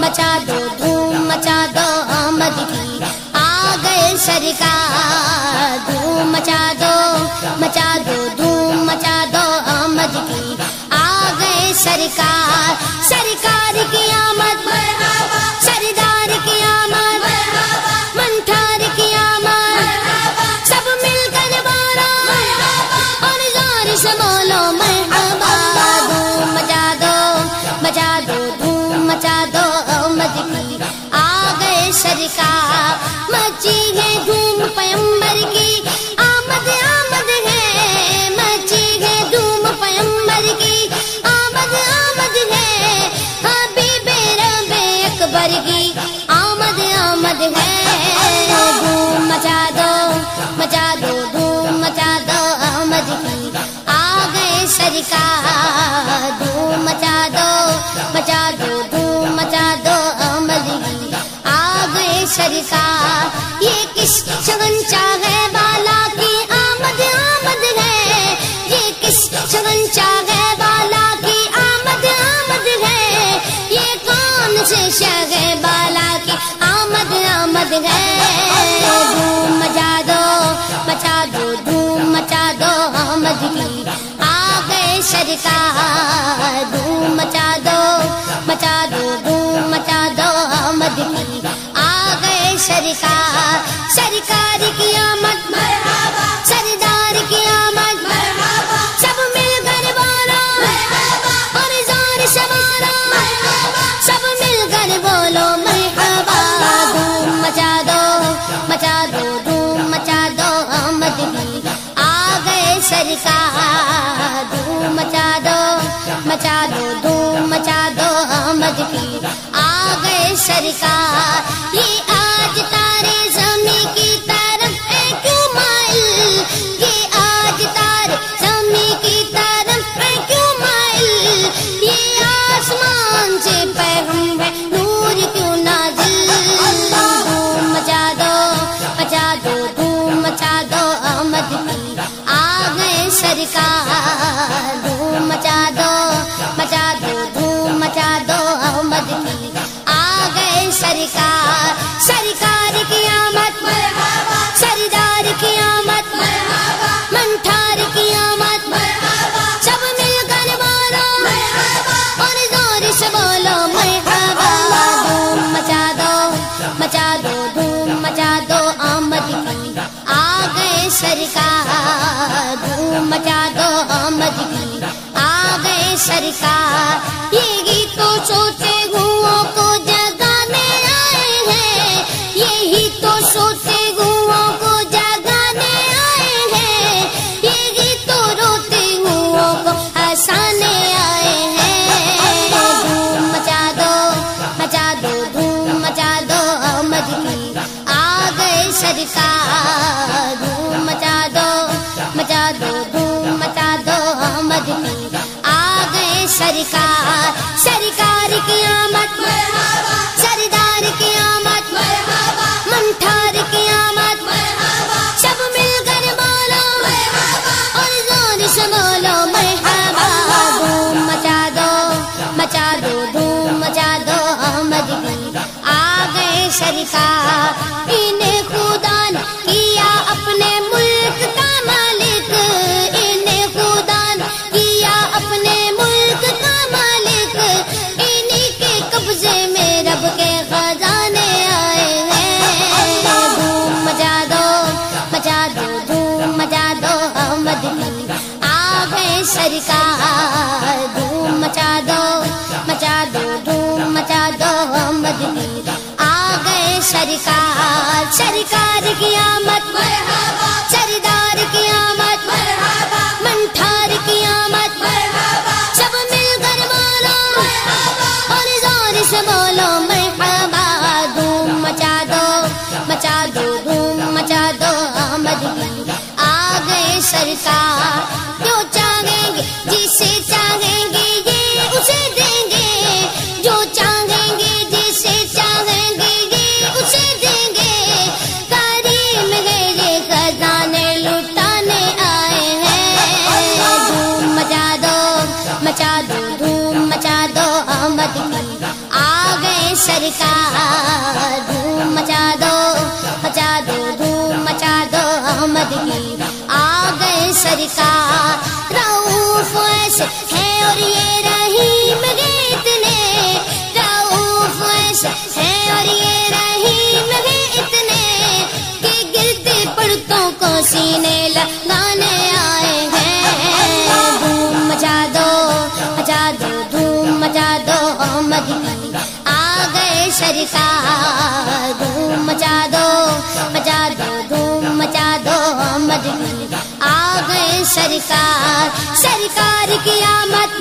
مچا دو دھوم مچا دو آمد کی آ گئے سرکار دھوم مچا دو دھوم مچا دو آمد کی آ گئے سرکار سرکار کی آمد مرحبا سردار کی آمد مرحبا منٹھار کی آمد مرحبا سب مل کر بارا مرحبا اور زور سے بولو مرحبا دھوم مچا دو دھوم مچا دو آمد کی آ گئے سرکار مچی ہے دھوم پیمبر کی آمد آمد ہے مچی ہے دھوم پیمبر کی آمد آمد ہے حبیب رب اکبر کی آمد آمد ہے دھوم مچا دو دھوم مچا دو آمد کی آ گئے سرکار دھوم مچا دو دھوم مچا دو آمد کی آ گئے سرکار یہ کس شگن چاہے بالا کی آمد آمد ہے یہ کس شگن چاہے بالا کی آمد آمد ہے یہ کون سے شگے بالا کی آمد آمد ہے دھوم مچا دو دھوم مچا دو آمد کی آ گئے سرکار دھوم مچا دو دھوم مچا دو آمد کی آ گئے سرکار سرکار کی آمد مرحبا سردار کی آمد مرحبا سب مل کر بولو مرحبا اور زور سے بولو مرحبا سب مل کر بولو مرحبا دھوم مچا دو دھوم مچا دو آمد کی آ گئے سرکار دھوم مچا دو دھوم مچا دو آمد کی آ گئے سرکار یہ آج تارے زمین کی طرف ہے کیوں مائل یہ آج تارے زمین کی طرف ہے کیوں مائل یہ آسمان سے پیغام ہے نور کیوں نازل دھوم مچا دو دھوم مچا دو آمد کی آ گئے سرکار دھوم مچا دو دھوم مچا دو آمد کی آ گئے سرکار سرکار کی آمد مرحبا سردار کی آمد مرحبا منٹھار کی آمد مرحبا سب مل کر بولو مرحبا اور زور سے بولو مرحبا دھوم مچا دو دھوم مچا دو آمد کی آ گئے سرکار دھوم مچا دو آمد کی آ گئے سرکار یہ گیت تو سوتے گھوؤں کو جگانے آئے ہیں یہی تو سوتے گھوؤں کو جگانے آئے ہیں یہ گیت تو روتے گھوؤں کو ہنسانے آئے ہیں دھوم مچا دو دھوم مچا دو آمد کی آ گئے سرکار دھوم مچا دو دھوم مچا دو آمد کی آ گئے سرکار سرکار کی آمد مرحبا سردار کی آمد مرحبا منٹھار کی آمد مرحبا سب مل کر بولو مرحبا اور زور سے بولو مرحبا دھوم مچا دو دھوم مچا دو آمد کی آ گئے سرکار انہیں خدا نے کیا اپنے ملک کا مالک انہیں خدا نے کیا اپنے ملک کا مالک انہیں کے قبضے میں رب کے خزانے آئے ہیں دھوم مچا دو دھوم مچا دو آمد کی آ گئے سرکار دھوم مچا دو دھوم مچا دو آمد کی آ گئے سرکار سرکار کی آمد مرحبا سردار کی آمد مرحبا منٹھار کی آمد مرحبا سب مل کر بولو مرحبا اور زور سے بولو مرحبا دھوم مچا دو دھوم مچا دو آمد کی آ گئے سرکار جو چاہیں گے جسے چاہیں گے یہ اسے دیں گے جو چاہیں گے جسے چاہیں گے یہ اسے دیں گے کریم ہے یہ خزانے لٹانے آئے ہیں دھوم مچا دو دھوم مچا دو آمد کی آ گئے سرکار سرکار دھوم مچا دو دھوم مچا دو احمد کی آ گئے سرکار رؤوف ایسے ہے اور یہ رحیم ہے اتنے رؤوف ایسے ہے اور یہ رحیم ہے اتنے کہ گرتے پڑتوں کو سینے لگانے آئے ہیں دھوم مچا دو دھوم مچا دو احمد کی آ گئے سرکار دھوم مچا دو دھوم مچا دو احمد کی آ گئے سرکار کی آمد